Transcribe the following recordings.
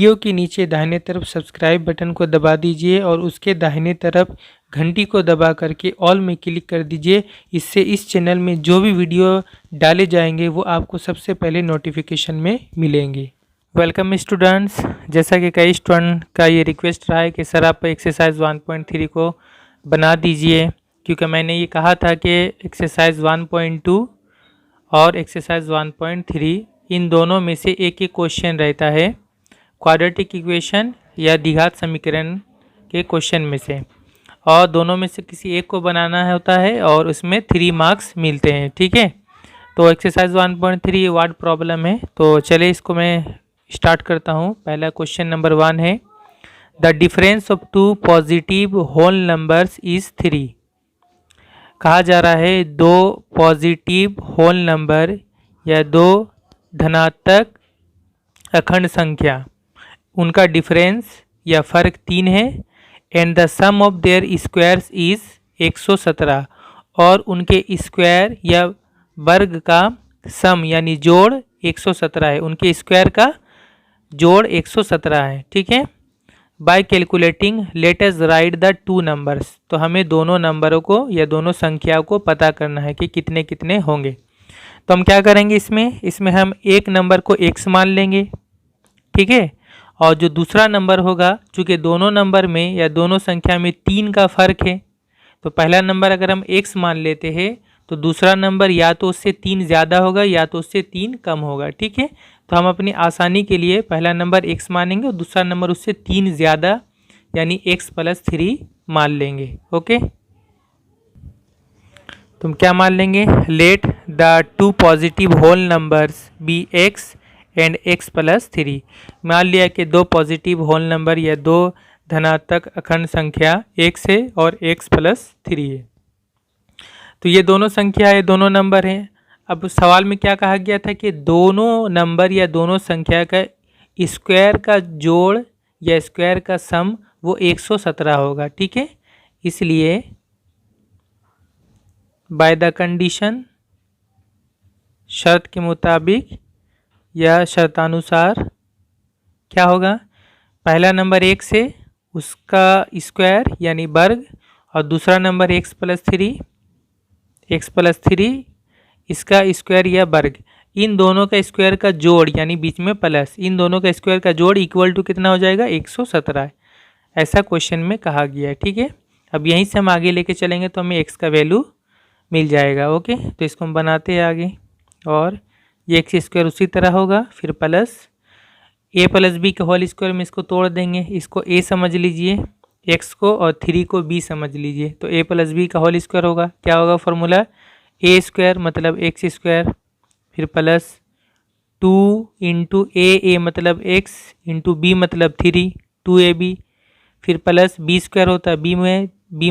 Video के नीचे दाहिने तरफ सब्सक्राइब बटन को दबा दीजिए और उसके दाहिने तरफ घंटी को दबा करके ऑल में क्लिक कर दीजिए। इससे इस चैनल में जो भी वीडियो डाले जाएंगे वो आपको सबसे पहले नोटिफिकेशन में मिलेंगे। वेलकम स्टूडेंट्स, जैसा कि कई स्टूडेंट का ये रिक्वेस्ट रहा है कि सर आप एक्सरसाइज 1.3 को बना दीजिए, क्योंकि मैंने ये कहा था कि एक्सरसाइज 1.2 और एक्सरसाइज 1.3 इन दोनों में से एक एक क्वेश्चन रहता है क्वाड्रेटिक इक्वेशन या द्विघात समीकरण के क्वेश्चन में से, और दोनों में से किसी एक को बनाना होता है और उसमें 3 मार्क्स मिलते हैं। ठीक है, तो एक्सरसाइज 1.3 वर्ड प्रॉब्लम है, तो चलिए इसको मैं स्टार्ट करता हूँ। पहला क्वेश्चन नंबर 1 है, the difference of 2 positive whole numbers is 3। कहा जा रहा है 2 पॉजिटिव होल नंबर या 2 धनात्मक अखंड संख्या, उनका डिफरेंस या फ़र्क 3 है, and the sum of their squares is 117, और उनके स्क्वायर या वर्ग का सम यानी जोड़ 117 है, उनके स्क्वायर का जोड़ 117 है। ठीक है, bye calculating let us right the 2 numbers, तो हमें दोनों नंबरों को या दोनों संख्याओं को पता करना है कि कितने कितने होंगे। तो हम क्या करेंगे, इसमें हम एक नंबर को x मान लेंगे। ठीक है, और जो दूसरा नंबर होगा, चूँकि दोनों नंबर में या दोनों संख्या में 3 का फर्क है, तो पहला नंबर अगर हम x मान लेते हैं तो दूसरा नंबर या तो उससे 3 ज़्यादा होगा या तो उससे 3 कम होगा। ठीक है, तो हम अपनी आसानी के लिए पहला नंबर x मानेंगे और दूसरा नंबर उससे 3 ज़्यादा यानी x + 3 मान लेंगे। ओके, तुम क्या मान लेंगे, let the 2 positive whole numbers be x and x + 3। मान लिया कि 2 पॉजिटिव होल नंबर या 2 धनात्मक अखंड संख्या x है और x + 3 है। तो ये दोनों संख्या है, दोनों नंबर हैं। अब सवाल में क्या कहा गया था कि दोनों नंबर या दोनों संख्या का स्क्वायर का जोड़ या स्क्वायर का सम वो 117 होगा। ठीक है, इसलिए बाय द कंडीशन, शर्त के मुताबिक या शर्तानुसार क्या होगा, पहला नंबर x है उसका स्क्वायर यानी वर्ग, और दूसरा नंबर x + 3 इसका स्क्वायर या वर्ग, इन दोनों का स्क्वायर का जोड़ यानी बीच में प्लस, इन दोनों का स्क्वायर का जोड़ इक्वल टू कितना हो जाएगा, 117। ऐसा क्वेश्चन में कहा गया है। ठीक है, अब यहीं से हम आगे लेके चलेंगे तो हमें x का वैल्यू मिल जाएगा। ओके, तो इसको हम बनाते हैं आगे, और ये x² उसी तरह होगा, फिर प्लस a + b के होल स्क्वायर में इसको तोड़ देंगे, इसको a समझ लीजिए x को और 3 को b समझ लीजिए, तो a + b का होल स्क्वायर होगा। क्या होगा फॉर्मूला, a² मतलब x², फिर प्लस 2 × a मतलब x × b मतलब 3 2ab, फिर प्लस b² होता है b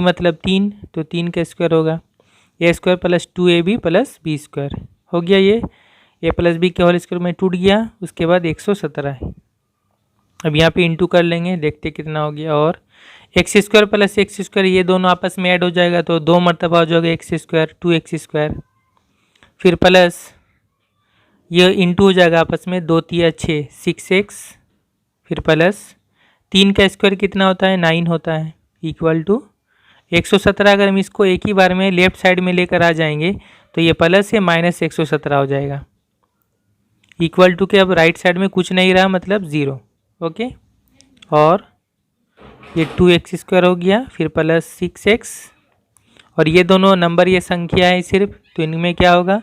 मतलब 3, तो 3 का स्क्वायर होगा, a² + 2ab + b² हो गया। ये a + b के होल स्क्वायर में टूट गया, उसके बाद 117 है। अब यहाँ पे इंटू कर लेंगे, देखते कितना हो गया, और x² + x², ये दोनों आपस में ऐड हो जाएगा तो 2 मरतबा हो जाएगा x², 2x², फिर प्लस ये इंटू हो जाएगा आपस में, 2 × 6 6x, फिर प्लस 3 का स्क्वायर कितना होता है, 9 होता है, इक्वल टू 117। अगर हम इसको एक ही बार में लेफ्ट साइड में लेकर आ जाएंगे तो ये प्लस है -117 हो जाएगा, इक्वल टू के अब राइट साइड में कुछ नहीं रहा मतलब 0। ओके, और ये 2x² हो गया, फिर प्लस 6x, और ये दोनों नंबर ये संख्या है सिर्फ, तो इनमें क्या होगा,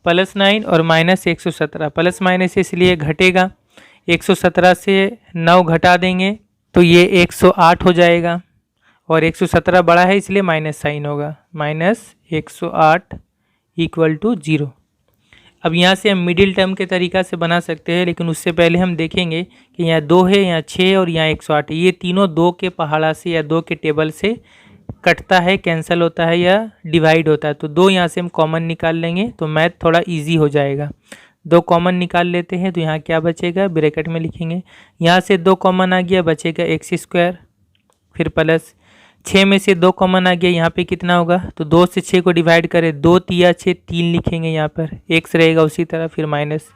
+9 और -117, प्लस माइनस इसलिए घटेगा, 117 से 9 घटा देंगे तो ये 108 हो जाएगा, और 117 बड़ा है इसलिए माइनस साइन होगा, -108 = 0। अब यहाँ से हम मिडिल टर्म के तरीका से बना सकते हैं, लेकिन उससे पहले हम देखेंगे कि यहाँ 2 है, यहाँ 6 और यहाँ 108 है, ये तीनों 2 के पहाड़ा से या 2 के टेबल से कटता है, कैंसिल होता है या डिवाइड होता है, तो 2 यहाँ से हम कॉमन निकाल लेंगे तो मैथ थोड़ा इजी हो जाएगा। 2 कॉमन निकाल लेते हैं तो यहाँ क्या बचेगा, ब्रैकेट में लिखेंगे, यहाँ से 2 कॉमन आ गया, बचेगा x², फिर प्लस 6 में से 2 कॉमन आ गया, यहाँ पे कितना होगा, तो 2 से 6 को डिवाइड करें, 2 × 6 3 लिखेंगे, यहाँ पर x रहेगा उसी तरह, फिर माइनस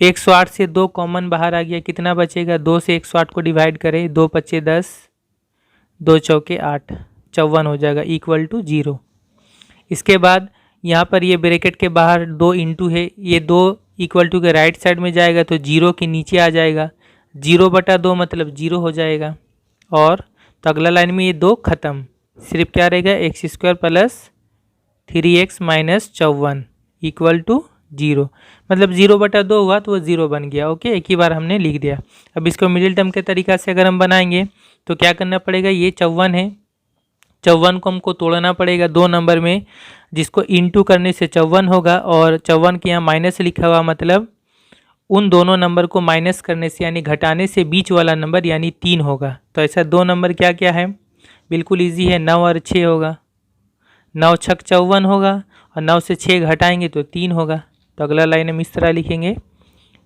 108 से 2 कॉमन बाहर आ गया, कितना बचेगा? 2 से 108 को डिवाइड करें, 2 पच्चे 10, 2 चौके 8, 54 हो जाएगा इक्वल टू 0। इसके बाद यहाँ पर ये ब्रैकेट के बाहर 2 इंटू है, ये 2 इक्वल टू के राइट साइड में जाएगा तो 0 के नीचे आ जाएगा, 0/2 मतलब 0 हो जाएगा। और तो अगला लाइन में ये 2 खत्म, सिर्फ क्या रहेगा? x² plus 3x minus 54 equal to 0, मतलब 0/2 हुआ तो वो 0 बन गया। ओके, एक ही बार हमने लिख दिया। अब इसको मिडिल टर्म के तरीका से अगर हम बनाएंगे तो क्या करना पड़ेगा? ये 54 है, 54 को हमको तोड़ना पड़ेगा 2 नंबर में, जिसको इंटू करने से 54 होगा, और 54 के यहाँ माइनस लिखा हुआ मतलब उन दोनों नंबर को माइनस करने से यानी घटाने से बीच वाला नंबर यानी 3 होगा। तो ऐसा 2 नंबर क्या क्या है? बिल्कुल ईजी है, 9 और 6 होगा। 9 छक 54 होगा और 9 से 6 घटाएंगे तो 3 होगा। तो अगला लाइन हम इस तरह लिखेंगे,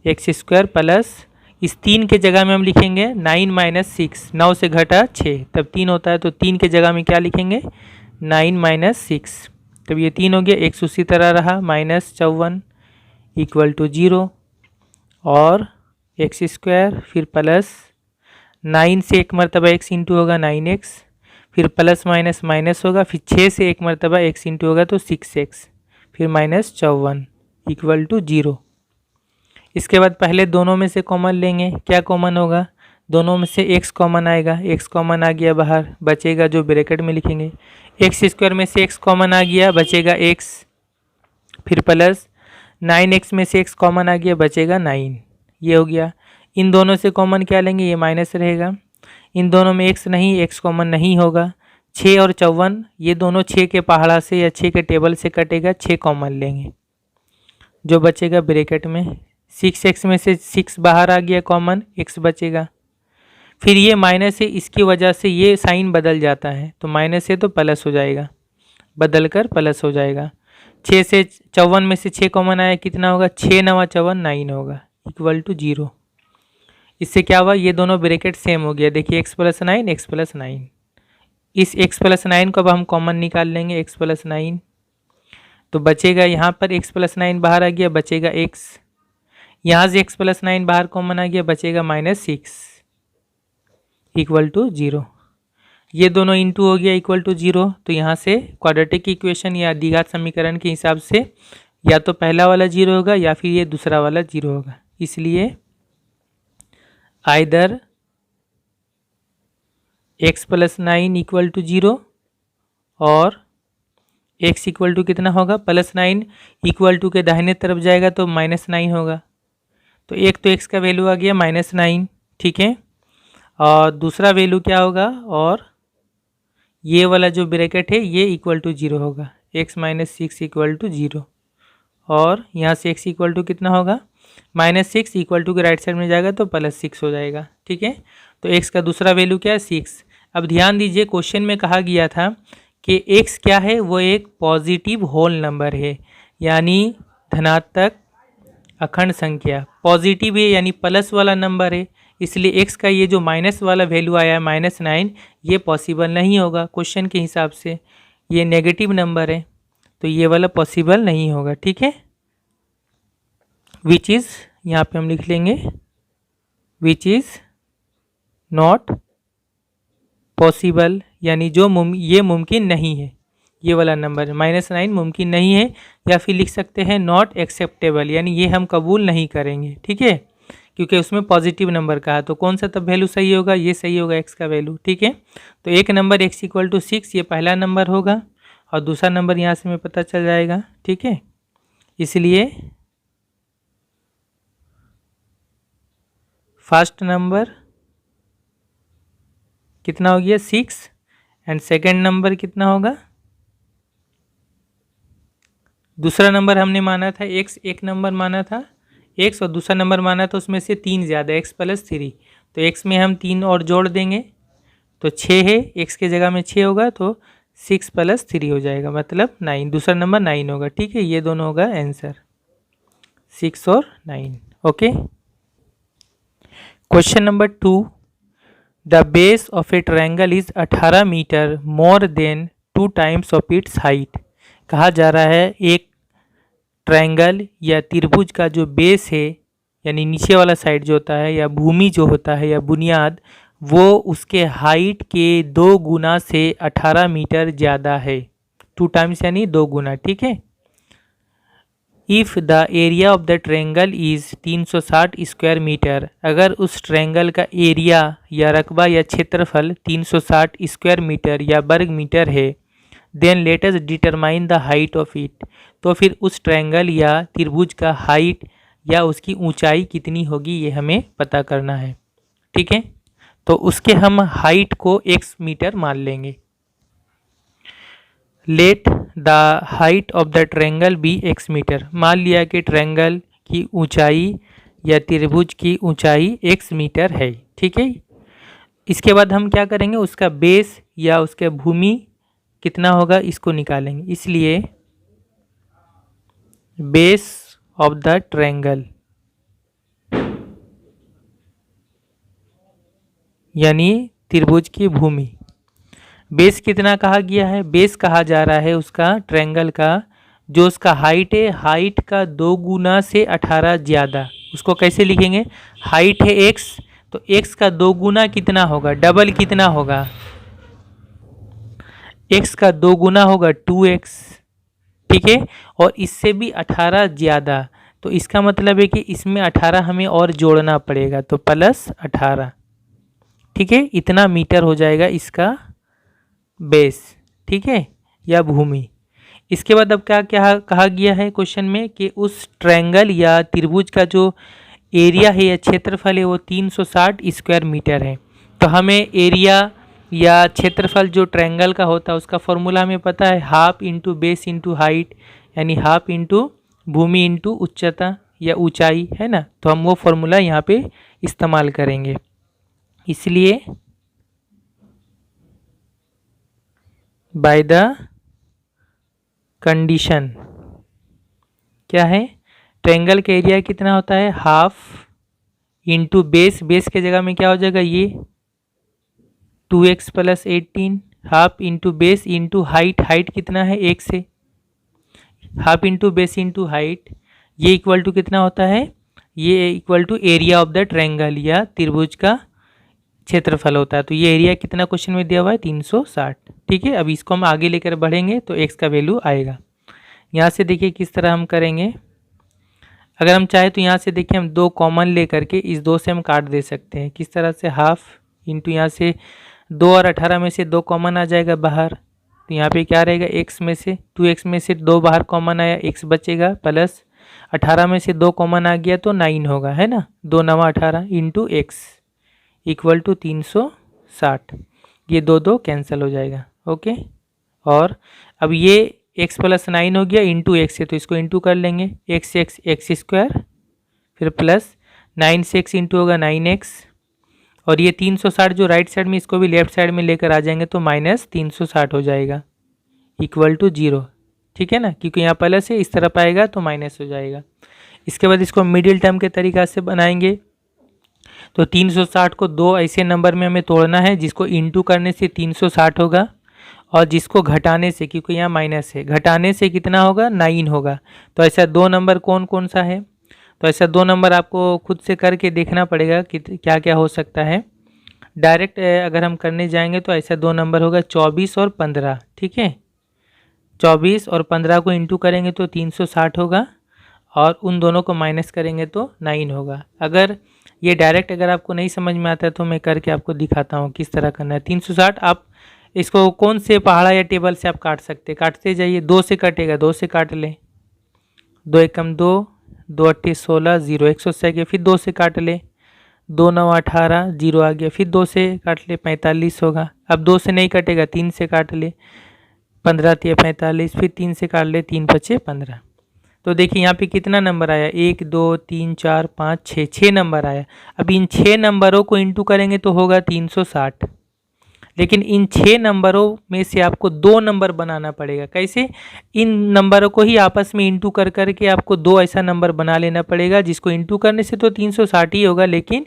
x² प्लस इस 3 के जगह में हम लिखेंगे 9 माइनस 6, 9 से घटा 6 तब 3 होता है, तो 3 के जगह में क्या लिखेंगे? 9 माइनस 6, तब ये 3 हो गया। x उसी तरह रहा -54 इक्वल टू 0, और x² फिर प्लस 9 से 1 मरतबा x इंटू होगा 9x, फिर प्लस माइनस माइनस होगा, फिर 6 से 1 मरतबा x इंटू होगा तो 6x, फिर -54 इक्वल टू 0। इसके बाद पहले दोनों में से कॉमन लेंगे, क्या कॉमन होगा? दोनों में से x कॉमन आएगा, x कॉमन आ गया बाहर, बचेगा जो ब्रैकेट में लिखेंगे। x² में से x कॉमन आ गया, बचेगा x, फिर प्लस 9x में से x कॉमन आ गया, बचेगा 9, ये हो गया। इन दोनों से कॉमन क्या लेंगे? ये माइनस रहेगा। इन दोनों में x नहीं, x कॉमन नहीं होगा। 6 और 54 ये दोनों 6 के पहाड़ा से या 6 के टेबल से कटेगा, 6 कॉमन लेंगे, जो बचेगा ब्रैकेट में। 6x में से 6 बाहर आ गया कॉमन, x बचेगा। फिर ये माइनस है, इसकी वजह से ये साइन बदल जाता है, तो माइनस है तो प्लस हो जाएगा, बदल कर प्लस हो जाएगा। 6 से 54 में से 6 कॉमन आया, कितना होगा? 6 9 54 9 होगा इक्वल टू 0। इससे क्या हुआ? ये दोनों ब्रैकेट सेम हो गया। देखिए x प्लस 9 x प्लस 9, इस x प्लस 9 को अब हम कॉमन निकाल लेंगे, x प्लस 9, तो बचेगा यहाँ पर x प्लस 9 बाहर आ गया, बचेगा x, यहाँ से x प्लस 9 बाहर कॉमन आ गया, बचेगा -6 इक्वल टू 0। ये दोनों इंटू हो गया इक्वल टू 0, तो यहाँ से क्वाड्रेटिक इक्वेशन या द्विघात समीकरण के हिसाब से या तो पहला वाला 0 होगा या फिर ये दूसरा वाला 0 होगा। इसलिए either x plus 9 equal to 0 और x इक्वल टू कितना होगा? +9 इक्वल टू के दाहिने तरफ जाएगा तो -9 होगा, तो एक तो x का वैल्यू आ गया -9, ठीक है। और दूसरा वैल्यू क्या होगा? और ये वाला जो ब्रैकेट है ये इक्वल टू 0 होगा, x माइनस 6 इक्वल टू 0, और यहाँ से x इक्वल टू कितना होगा? -6 इक्वल टू के राइट साइड में जाएगा तो +6 हो जाएगा, ठीक है। तो x का दूसरा वैल्यू क्या है? 6। अब ध्यान दीजिए, क्वेश्चन में कहा गया था कि x क्या है? वो एक पॉजिटिव होल नंबर है, यानी धनात्मक अखंड संख्या, पॉजिटिव है यानी प्लस वाला नंबर है, इसलिए x का ये जो माइनस वाला वैल्यू आया है -9, ये पॉसिबल नहीं होगा क्वेश्चन के हिसाब से, ये नेगेटिव नंबर है, तो ये वाला पॉसिबल नहीं होगा, ठीक है। विच इज़, यहाँ पे हम लिख लेंगे विच इज़ नॉट पॉसिबल, यानी जो ये मुमकिन नहीं है, ये वाला नंबर -9 मुमकिन नहीं है, या फिर लिख सकते हैं नॉट एक्सेप्टेबल, यानी ये हम कबूल नहीं करेंगे, ठीक है, क्योंकि उसमें पॉजिटिव नंबर का है। तो कौन सा तब वैल्यू सही होगा? ये सही होगा x का वैल्यू, ठीक है। तो एक नंबर x इक्वल टू 6 ये पहला नंबर होगा, और दूसरा नंबर यहाँ से हमें पता चल जाएगा, ठीक है। इसलिए फर्स्ट नंबर कितना हो गया? 6, एंड सेकेंड नंबर कितना होगा? दूसरा नंबर हमने माना था x, एक नंबर माना था x, और दूसरा नंबर माना था उसमें से 3 ज़्यादा, x प्लस 3, तो x में हम 3 और जोड़ देंगे तो 6 है, x के जगह में 6 होगा तो 6 + 3 हो जाएगा, मतलब 9, दूसरा नंबर 9 होगा, ठीक है। ये दोनों होगा आंसर, 6 और 9, okay. Question number 2, the base of a triangle is 18 metre more than 2 times of its height. कहा जा रहा है एक ट्रायंगल या त्रिभुज का जो बेस है यानी नीचे वाला साइड जो होता है या भूमि जो होता है या बुनियाद, वो उसके हाइट के 2 गुना से 18 मीटर ज़्यादा है। 2 टाइम्स यानी 2 गुना, ठीक है। If the area of the triangle is 360 square metre, अगर उस ट्रायंगल का एरिया या रकबा या क्षेत्रफल 360 स्क्वायर मीटर या वर्ग मीटर है, then let us determine the height of it, तो फिर उस ट्रायंगल या त्रिभुज का हाइट या उसकी ऊंचाई कितनी होगी ये हमें पता करना है, ठीक है। तो उसके हम हाइट को x मीटर मान लेंगे। Let the height of the triangle be x metre, मान लिया कि ट्रायंगल की ऊंचाई या त्रिभुज की ऊंचाई x मीटर है, ठीक है। इसके बाद हम क्या करेंगे, उसका बेस या उसके भूमि कितना होगा इसको निकालेंगे। इसलिए बेस ऑफ द ट्रायंगल यानी त्रिभुज की भूमि, बेस कितना कहा गया है, बेस कहा जा रहा है उसका ट्रायंगल का जो उसका हाइट है, हाइट का 2 गुना से 18 ज़्यादा। उसको कैसे लिखेंगे, हाइट है x, तो x का 2 गुना कितना होगा, डबल कितना होगा, x का 2 गुना होगा 2x, ठीक है। और इससे भी 18 ज़्यादा, तो इसका मतलब है कि इसमें 18 हमें और जोड़ना पड़ेगा, तो प्लस 18, ठीक है। इतना मीटर हो जाएगा इसका बेस, ठीक है, या भूमि। इसके बाद अब क्या क्या कहा गया है क्वेश्चन में कि उस ट्रायंगल या त्रिभुज का जो एरिया है या क्षेत्रफल है वो 360 स्क्वायर मीटर है। तो हमें एरिया या क्षेत्रफल जो ट्रायंगल का होता है उसका फॉर्मूला हमें पता है, half into base into height, यानी हाफ इंटू भूमि इंटू उच्चता या ऊंचाई, है ना। तो हम वो फॉर्मूला यहाँ पे इस्तेमाल करेंगे। इसलिए बाय द कंडीशन क्या है, ट्रायंगल का एरिया कितना होता है, हाफ इंटू बेस, बेस के जगह में क्या हो जाएगा ये 2x + 18, half into base into height, height कितना है 1 से, half into base into height, ये इक्वल टू कितना होता है, ये equal to area of the triangle या त्रिभुज का क्षेत्रफल होता है। तो ये एरिया कितना क्वेश्चन में दिया हुआ है 360, ठीक है। अब इसको हम आगे लेकर बढ़ेंगे तो x का वैल्यू आएगा। यहाँ से देखिए किस तरह हम करेंगे, अगर हम चाहे तो यहाँ से देखिए हम 2 कॉमन लेकर के इस 2 से हम काट दे सकते हैं। किस तरह से, हाफ इंटू यहाँ से 2 और 18 में से 2 कॉमन आ जाएगा बाहर, तो यहाँ पे क्या रहेगा, x में से 2x में से 2 बाहर कॉमन आया, x बचेगा, प्लस 18 में से 2 कॉमन आ गया तो 9 होगा, है ना। 2 9 18 इंटू x इक्वल टू 360, ये 2 2 कैंसिल हो जाएगा, ओके। और अब ये x + 9 हो गया इंटू x है, तो इसको इंटू कर लेंगे, x स्क्वायर, फिर प्लस 9 से x इंटू होगा 9x, और ये 360 जो राइट साइड में इसको भी लेफ्ट साइड में लेकर आ जाएंगे तो माइनस 360 हो जाएगा इक्वल टू 0, ठीक है ना, क्योंकि यहाँ प्लस है, इस तरफ आएगा तो माइनस हो जाएगा। इसके बाद इसको मिडिल टर्म के तरीका से बनाएंगे, तो 360 को 2 ऐसे नंबर में हमें तोड़ना है जिसको इंटू करने से 360 होगा, और जिसको घटाने से, क्योंकि यहाँ माइनस है, घटाने से कितना होगा 9 होगा। तो ऐसा 2 नंबर कौन कौन सा है, तो ऐसा 2 नंबर आपको खुद से करके देखना पड़ेगा कि क्या क्या हो सकता है। डायरेक्ट अगर हम करने जाएंगे तो ऐसा 2 नंबर होगा 24 और 15, ठीक है। 24 और 15 को इंटू करेंगे तो 360 होगा, और उन दोनों को माइनस करेंगे तो 9 होगा। अगर ये डायरेक्ट अगर आपको नहीं समझ में आता है तो मैं करके आपको दिखाता हूँ किस तरह करना है। 360 आप इसको कौन से पहाड़ा या टेबल से आप काटते जाइए, 2 से कटेगा, 2 से काट ले, 2 एकम 2, 2 8 16, 0 100 गया, फिर 2 से काट ले, 2 9 18, 0 आ गया, फिर 2 से काट ले 45 होगा। अब 2 से नहीं कटेगा, 3 से काट ले, 15 3 45, फिर 3 से काट ले, 3 5 15। तो देखिए यहाँ पे कितना नंबर आया, 1 2 3 4 5 6, 6 नंबर आया। अब इन 6 नंबरों को इंटू करेंगे तो होगा 360, लेकिन इन 6 नंबरों में से आपको 2 नंबर बनाना पड़ेगा। कैसे, इन नंबरों को ही आपस में इंटू कर करके आपको 2 ऐसा नंबर बना लेना पड़ेगा जिसको इंटू करने से तो 360 ही होगा, लेकिन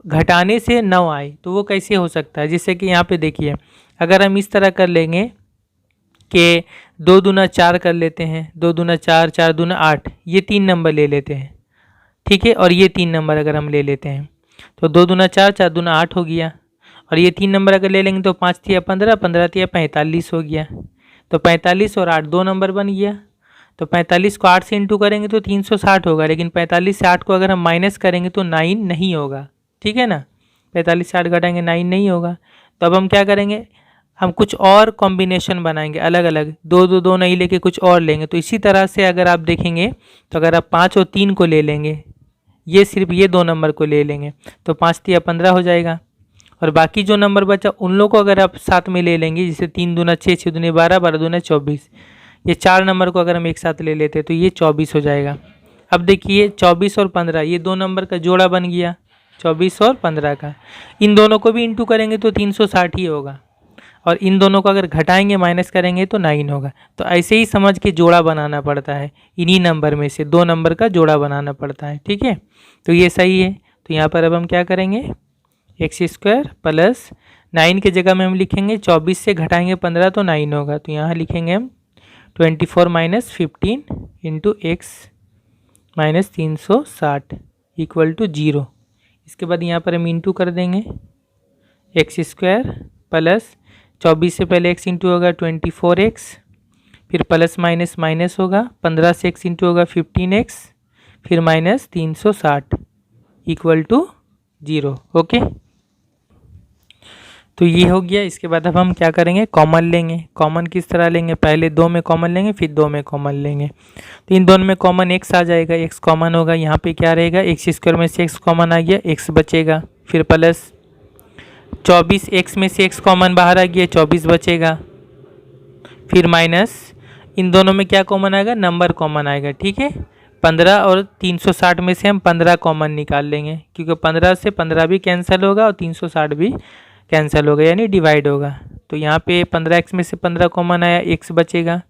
घटाने से 9 आए। तो वो कैसे हो सकता है, जैसे कि यहाँ पे देखिए, अगर हम इस तरह कर लेंगे कि 2 दूना 4 कर लेते हैं, 2 दूना 4, 4 दूना 8, ये 3 नंबर ले लेते हैं, ठीक है। और ये 3 नंबर अगर हम ले लेते हैं तो 2 दूना 4, 4 दूना 8 हो गया। और ये 3 नंबर अगर ले लेंगे तो 5 तिया 15, 15 तिया 45 हो गया। तो 45 और 8 2 नंबर बन गया। तो 45 को 8 से इंटू करेंगे तो 360 होगा, लेकिन 45 से 8 को अगर हम माइनस करेंगे तो 9 नहीं होगा, ठीक है ना। 45 से 8 घटाएंगे 9 नहीं होगा। तो अब हम क्या करेंगे, हम कुछ और कॉम्बिनेशन बनाएंगे अलग अलग, 2 2 2 नहीं लेके कुछ और लेंगे। तो इसी तरह से अगर आप देखेंगे तो अगर आप 5 और 3 को ले लेंगे, ये सिर्फ ये 2 नंबर को ले लेंगे तो 5 तिया 15 हो जाएगा। और बाकी जो नंबर बचा उन लोगों को अगर आप साथ में ले लेंगे, जैसे 3 दूना 6, 6 दूनी 12, 12 दूना 24, ये 4 नंबर को अगर हम एक साथ ले लेते तो ये 24 हो जाएगा। अब देखिए 24 और 15 ये 2 नंबर का जोड़ा बन गया, 24 और 15 का। इन दोनों को भी इंटू करेंगे तो 360 ही होगा, और इन दोनों को अगर घटाएंगे माइनस करेंगे तो 9 होगा। तो ऐसे ही समझ के जोड़ा बनाना पड़ता है, इन्हीं नंबर में से 2 नंबर का जोड़ा बनाना पड़ता है, ठीक है। तो ये सही है। तो यहाँ पर अब हम क्या करेंगे, एक्स स्क्वायर प्लस 9 की जगह में हम लिखेंगे 24 से घटाएंगे 15 तो 9 होगा। तो यहाँ लिखेंगे हम 24 minus 15 into x minus 360 equal to 0। इसके बाद यहाँ पर हम इंटू कर देंगे एक्स स्क्वायर प्लस 24 से पहले एक्स इंटू होगा 24x, फिर प्लस माइनस माइनस होगा, 15 से एक्स इंटू होगा 15x, फिर माइनस 360 इक्वल टू 0। ओके, तो ये हो गया। इसके बाद अब हम क्या करेंगे, कॉमन लेंगे। कॉमन किस तरह लेंगे, पहले 2 में कॉमन लेंगे फिर 2 में कॉमन लेंगे। तो इन दोनों में कॉमन x आ जाएगा, x कॉमन होगा, यहाँ पे क्या रहेगा, एक्स स्क्वायर में से x कॉमन आ गया, x बचेगा, फिर प्लस 24 x में से x कॉमन बाहर आ गया, 24 बचेगा, फिर माइनस इन दोनों में क्या कॉमन आएगा, नंबर कॉमन आएगा, ठीक है। 15 और 360 में से हम 15 कॉमन निकाल लेंगे, क्योंकि 15 से 15 भी कैंसिल होगा और 360 भी कैंसिल होगा, यानी डिवाइड होगा। तो यहाँ पे 15x में से 15 कॉमन आया, x बचेगा।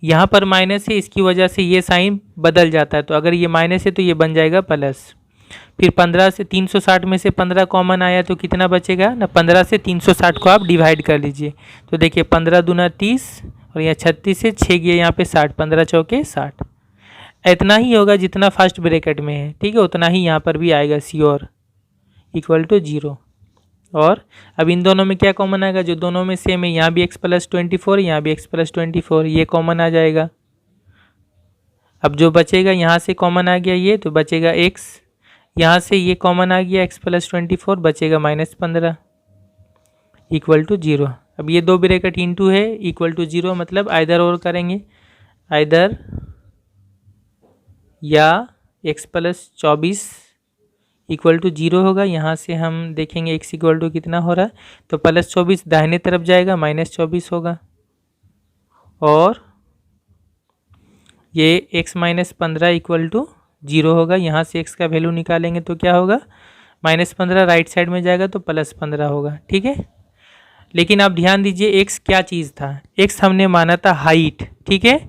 यहाँ पर माइनस है, इसकी वजह से ये साइन बदल जाता है, तो अगर ये माइनस है तो ये बन जाएगा प्लस। फिर 15 से 360 में से 15 कॉमन आया तो कितना बचेगा ना, 15 से 360 को आप डिवाइड कर लीजिए। तो देखिए 15 दूना 30 और यहाँ 36 से 6 गया यहाँ पे 60, 15 चौके 60। इतना ही होगा जितना फर्स्ट ब्रैकेट में है, ठीक है, उतना ही यहाँ पर भी आएगा श्योर इक्वल टू 0। और अब इन दोनों में क्या कॉमन आएगा, जो दोनों में सेम है, यहाँ भी x प्लस 24, यहाँ भी x प्लस 24, ये कॉमन आ जाएगा। अब जो बचेगा, यहाँ से कॉमन आ गया ये, तो बचेगा x, यहाँ से ये कॉमन आ गया x प्लस 24, बचेगा माइनस 15 इक्वल टू 0। अब ये 2 ब्रैकेट इंटू है इक्वल टू 0, मतलब आइदर और करेंगे, आइदर या x प्लस 24 इक्वल टू 0 होगा। यहाँ से हम देखेंगे x इक्वल टू कितना हो रहा है, तो प्लस 24 दाहिने तरफ जाएगा, माइनस 24 होगा, और ये x माइनस 15 इक्वल टू 0 होगा। यहाँ से x का वैल्यू निकालेंगे तो क्या होगा, माइनस 15 राइट साइड में जाएगा तो प्लस 15 होगा, ठीक है। लेकिन आप ध्यान दीजिए x क्या चीज़ था, x हमने माना था हाइट, ठीक है।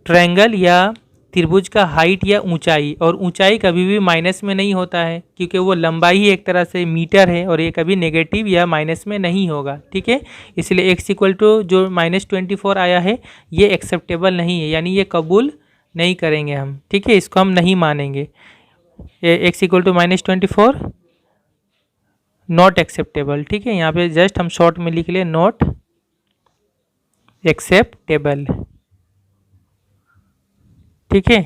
ट्रायंगल या त्रिभुज का हाइट या ऊंचाई, और ऊंचाई कभी भी माइनस में नहीं होता है, क्योंकि वो लंबाई ही एक तरह से मीटर है, और ये कभी नेगेटिव या माइनस में नहीं होगा, ठीक है। इसलिए x इक्वल टू जो -24 आया है ये एक्सेप्टेबल नहीं है, यानी ये कबूल नहीं करेंगे हम, ठीक है, इसको हम नहीं मानेंगे। x equal to -24 not acceptable, ठीक है। यहाँ पे जस्ट हम शॉर्ट में लिख ले नॉट एक्सेप्टेबल, ठीक है,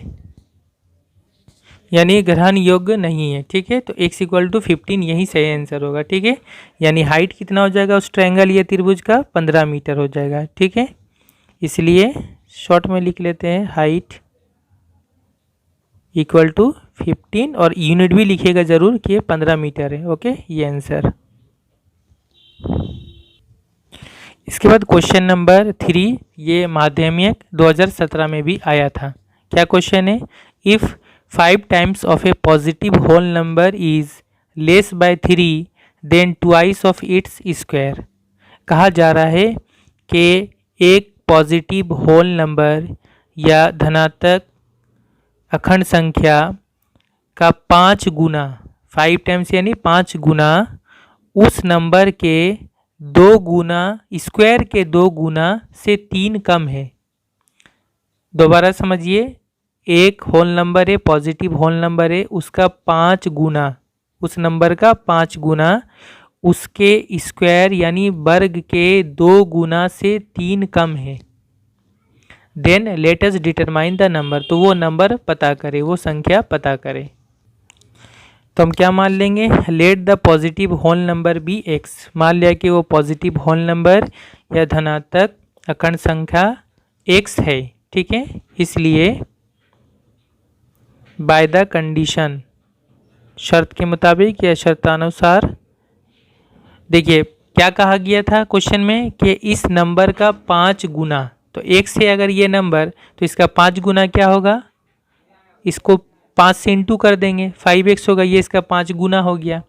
यानी ग्रहण योग्य नहीं है, ठीक है। तो x इक्वल टू 15 यही सही आंसर होगा, ठीक है। यानी हाइट कितना हो जाएगा उस ट्रायंगल या त्रिभुज का, 15 मीटर हो जाएगा, ठीक है। इसलिए शॉर्ट में लिख लेते हैं हाइट इक्वल टू 15, और यूनिट भी लिखिएगा जरूर कि 15 मीटर है, ओके, ये आंसर। इसके बाद क्वेश्चन नंबर 3, ये माध्यमिक 2017 में भी आया था। क्या क्वेश्चन है, if 5 times of a positive whole number is less by 3 then twice of its square. कहा जा रहा है कि एक पॉजिटिव होल नंबर या धनात्मक अखंड संख्या का 5 गुना, 5 टाइम्स यानी 5 गुना उस नंबर के 2 गुना, स्क्वायर के 2 गुना से 3 कम है। दोबारा समझिए, एक होल नंबर है, पॉजिटिव होल नंबर है, उसका 5 गुना, उस नंबर का 5 गुना उसके स्क्वायर यानी वर्ग के 2 गुना से 3 कम है। Then let us determine the number, तो वो नंबर पता करे, वो संख्या पता करे। तो हम क्या मान लेंगे, let the positive whole number be x, मान लिया कि वो पॉजिटिव होल नंबर या धनात्मक अखंड संख्या एक्स है, ठीक है। इसलिए बाय द कंडीशन, शर्त के मुताबिक या शर्तानुसार, देखिए क्या कहा गया था क्वेश्चन में कि इस नंबर का 5 गुना, तो एक्स है अगर ये नंबर, तो इसका 5 गुना क्या होगा, इसको 5 से इंटू कर देंगे, 5x होगा, ये इसका 5 गुना हो गया।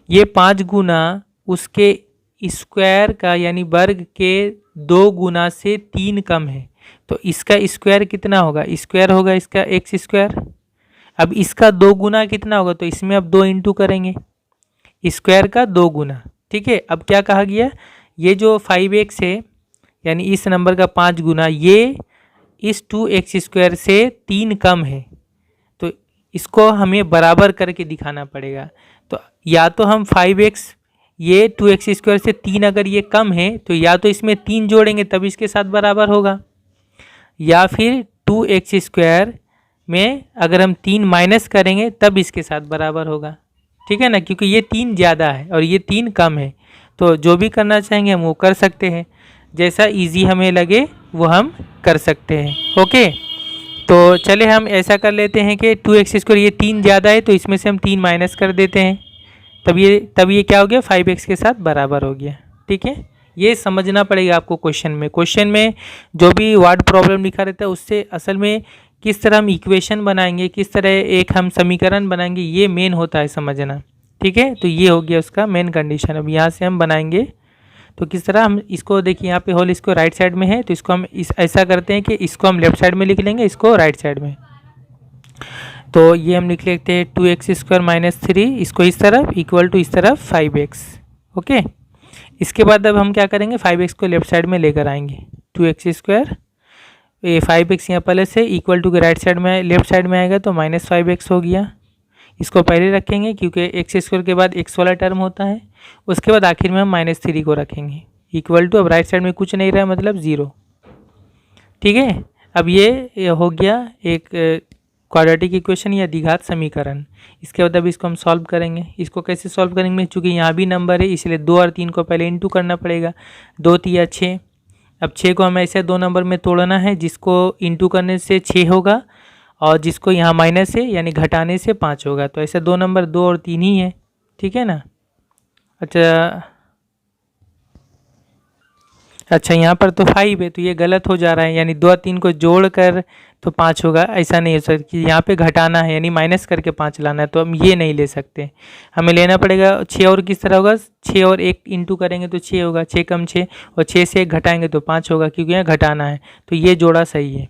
ये 5 गुना उसके स्क्वायर का यानी वर्ग के 2 गुना से 3 कम है, तो इसका स्क्वायर कितना होगा, स्क्वायर होगा इसका एक्स स्क्वायर। अब इसका 2 गुना कितना होगा, तो इसमें अब 2 इंटू करेंगे, स्क्वायर का 2 गुना, ठीक है। अब क्या कहा गया, ये जो 5x है यानी इस नंबर का 5 गुना, ये इस 2x स्क्वायर से 3 कम है, तो इसको हमें बराबर करके दिखाना पड़ेगा। तो या तो हम 5x, ये 2x स्क्वायर से 3 अगर ये कम है तो या तो इसमें 3 जोड़ेंगे तब इसके साथ बराबर होगा, या फिर 2x स्क्वायर में अगर हम 3 माइनस करेंगे तब इसके साथ बराबर होगा, ठीक है ना, क्योंकि ये 3 ज़्यादा है और ये 3 कम है। तो जो भी करना चाहेंगे हम वो कर सकते हैं, जैसा इजी हमें लगे वो हम कर सकते हैं। ओके, तो चले हम ऐसा कर लेते हैं कि 2x स्क्वायर, ये 3 ज़्यादा है तो इसमें से हम 3 माइनस कर देते हैं, तब ये क्या हो गया, 5x के साथ बराबर हो गया, ठीक है। ये समझना पड़ेगा आपको क्वेश्चन में जो भी वर्ड प्रॉब्लम लिखा रहता है उससे असल में किस तरह हम इक्वेशन बनाएंगे, किस तरह एक हम समीकरण बनाएंगे, ये मेन होता है समझना, ठीक है। तो ये हो गया उसका मेन कंडीशन। अब यहाँ से हम बनाएंगे तो किस तरह हम इसको, देखिए यहाँ पे होल इसको राइट साइड में है, तो इसको हम ऐसा करते हैं कि इसको हम लेफ्ट साइड में लिख लेंगे, इसको राइट साइड में। तो ये हम लिख लेते हैं 2x स्क्वायर माइनस 3, इसको इस तरफ इक्वल टू इस तरफ 5x। ओके, इसके बाद अब हम क्या करेंगे, 5x को लेफ्ट साइड में लेकर आएंगे, 2x स्क्वायर, ये 5x यहाँ प्लस है, इक्वल टू के राइट साइड में लेफ्ट साइड में आएगा तो माइनस 5x हो गया। इसको पहले रखेंगे क्योंकि एक्स स्क्वायर के बाद x वाला टर्म होता है, उसके बाद आखिर में हम -3 को रखेंगे, इक्वल टू, अब राइट साइड में कुछ नहीं रहा मतलब 0, ठीक है। अब ये हो गया एक क्वाड्रेटिक इक्वेशन या द्विघात समीकरण। इसके बाद अब इसको हम सॉल्व करेंगे। इसको कैसे सॉल्व करेंगे, चूँकि यहाँ भी नंबर है इसलिए 2 और 3 को पहले इंटू करना पड़ेगा, 2 3 6। अब 6 को हमें ऐसे 2 नंबर में तोड़ना है, जिसको इंटू करने से 6 होगा और जिसको यहाँ माइनस है यानी घटाने से 5 होगा, तो ऐसे 2 नंबर 2 और 3 ही है, ठीक है ना। अच्छा यहाँ पर तो 5 है तो ये गलत हो जा रहा है, यानी 2 और 3 को जोड़ कर तो 5 होगा, ऐसा नहीं हो सकता कि यहाँ पे घटाना है यानी माइनस करके 5 लाना है, तो हम ये नहीं ले सकते, हमें लेना पड़ेगा 6। और किस तरह होगा, 6 और 1 इंटू करेंगे तो 6 होगा, 6 कम 6, और 6 से 1 घटाएंगे तो 5 होगा, क्योंकि यहाँ घटाना है, तो ये जोड़ा सही है।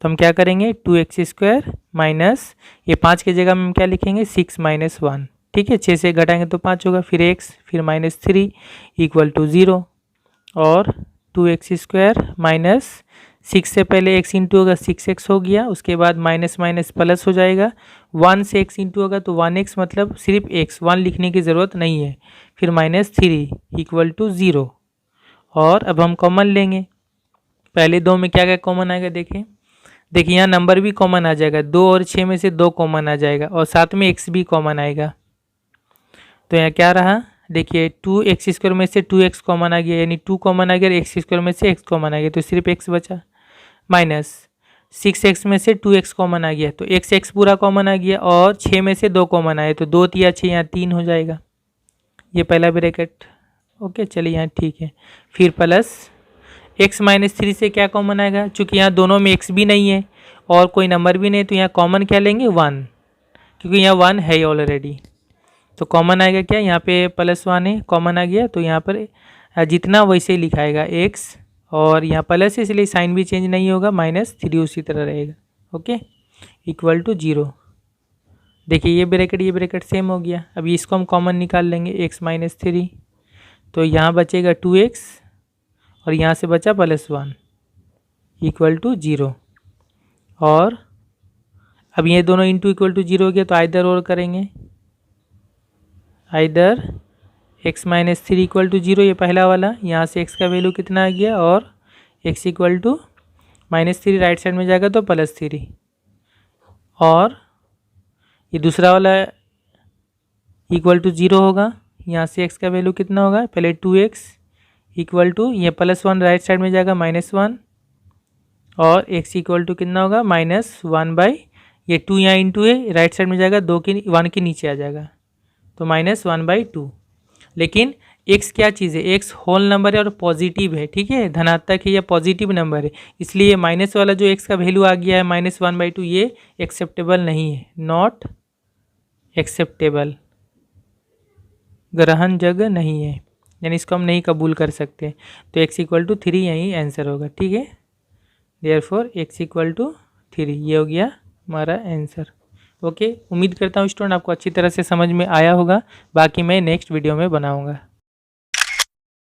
तो हम क्या करेंगे, 2x स्क्वायर माइनस, ये 5 की जगह में हम क्या लिखेंगे, 6 माइनस 1, ठीक है। 6 से 1 घटाएंगे तो 5 होगा, फिर x, फिर -3 इक्वल टू 0, और 2x स्क्वायर माइनस 6 से पहले x इंटू होगा 6x हो गया, उसके बाद माइनस माइनस प्लस हो जाएगा, 1 से x इंटू होगा तो 1x, मतलब सिर्फ x, 1 लिखने की ज़रूरत नहीं है, फिर -3 इक्वल टू 0। और अब हम कॉमन लेंगे, पहले 2 में क्या क्या कॉमन आएगा, देखिए यहाँ नंबर भी कॉमन आ जाएगा, 2 और 6 में से 2 कॉमन आ जाएगा और साथ में x भी कॉमन आएगा। तो यहाँ क्या रहा, देखिए 2x स्क्वायर में से 2x कॉमन आ गया, यानी 2 कॉमन आ गया, x स्क्वायर में से x कॉमन आ गया तो सिर्फ x बचा, माइनस 6x में से 2x कॉमन आ गया तो x पूरा कॉमन आ गया, और 6 में से 2 कॉमन आए तो 2 3 6, यहाँ 3 हो जाएगा, ये पहला ब्रैकेट। ओके, चलिए यहाँ ठीक है, फिर प्लस x -3 से क्या कॉमन आएगा, चूँकि यहाँ दोनों में x भी नहीं है और कोई नंबर भी नहीं, तो यहाँ कॉमन क्या लेंगे, 1, क्योंकि यहाँ 1 है ऑलरेडी, तो कॉमन आएगा क्या, यहाँ पे +1 है, कॉमन आ गया, तो यहाँ पर जितना वैसे ही लिखाएगा x, और यहाँ प्लस है इसलिए साइन भी चेंज नहीं होगा, -3 उसी तरह रहेगा। Okay, equal to 0। देखिए ये ब्रैकेट सेम हो गया। अभी इसको हम कॉमन निकाल लेंगे, x -3, तो यहाँ बचेगा 2x और यहाँ से बचा +1 इक्वल टू 0, और अब ये दोनों इंटू इक्वल टू 0 हो गया तो आइदर और करेंगे, either x minus 3 equal to 0, ये पहला वाला, यहाँ से x का वैल्यू कितना आ गया, और x equal to -3 right side में जाएगा तो +3, और ये दूसरा वाला इक्वल टू 0 होगा, यहाँ से x का वैल्यू कितना होगा, पहले 2x इक्वल टू ये +1 राइट साइड में जाएगा -1, और x इक्वल टू कितना होगा -1 बाई ये 2 यहाँ इंटू है, राइट साइड में जाएगा 1 के नीचे आ जाएगा तो -1/2। लेकिन x क्या चीज़ है, x होल नंबर है और पॉजिटिव है, ठीक है, धनात्मक है या पॉजिटिव नंबर है, इसलिए माइनस वाला जो x का वैल्यू आ गया है -1/2 ये एक्सेप्टेबल नहीं है, नॉट एक्सेप्टेबल, ग्रहणयोग्य नहीं है, यानी इसको हम नहीं कबूल कर सकते। तो x इक्वल टू 3 यही आंसर होगा, ठीक है, देयरफॉर x इक्वल टू 3 ये हो गया हमारा आंसर। ओके, उम्मीद करता हूँ स्टूडेंट आपको अच्छी तरह से समझ में आया होगा, बाकी मैं नेक्स्ट वीडियो में बनाऊँगा।